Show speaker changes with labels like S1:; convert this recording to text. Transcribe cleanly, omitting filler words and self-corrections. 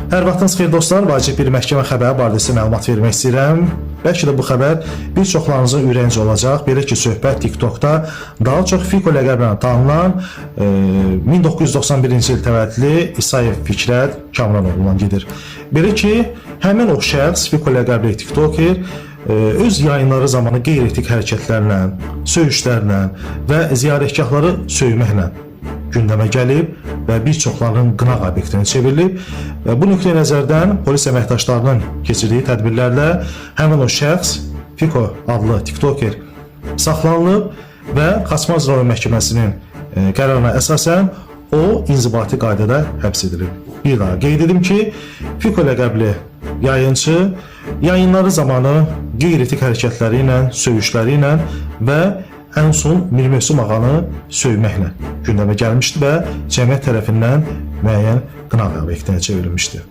S1: Hər vaxtınız xeyir dostlar, vacib bir məhkəmə xəbəri barədə sizə məlumat vermək istəyirəm. Bəlkə də bu xəbər bir çoxlarınızın ürəyincə olacaq. Belə ki, söhbət TikTokda daha çox Fiko ləqəblə tanınan 1991-ci il təvəllüdlü İsayev Fikrət Kamranoğlu'ndan gedir. Belə ki, həmin o şəxs Fiko ləqəbli TikToker öz yayınları zamanı qeyri-etik hərəkətlərlə, söyüşlərlə və ziyarətgahları söyməklə gündəmə gəlib və bir çoxlarının qınaq obyektinə çevrilib. Bu nöqteyi nəzərdən polis əməkdaşlarının keçirdiyi tədbirlərlə həmin o şəxs Fiko adlı TikToker saxlanılıb və Qaçma İcra Məhkəməsinin qərarına əsasən o inzibati qaydada həbs edilib. Bir daha qeyd edim ki, Fiko ləqəbli yayıncı yayınları zamanı qeyri-etik hərəkətləri ilə, söyüşləri ilə və ən son Mir Mövsüm ağanı söyməklə gündəmə gəlmişdi və cəmiyyət tərəfindən müəyyən qınaq obyektinə çevrilmişdi.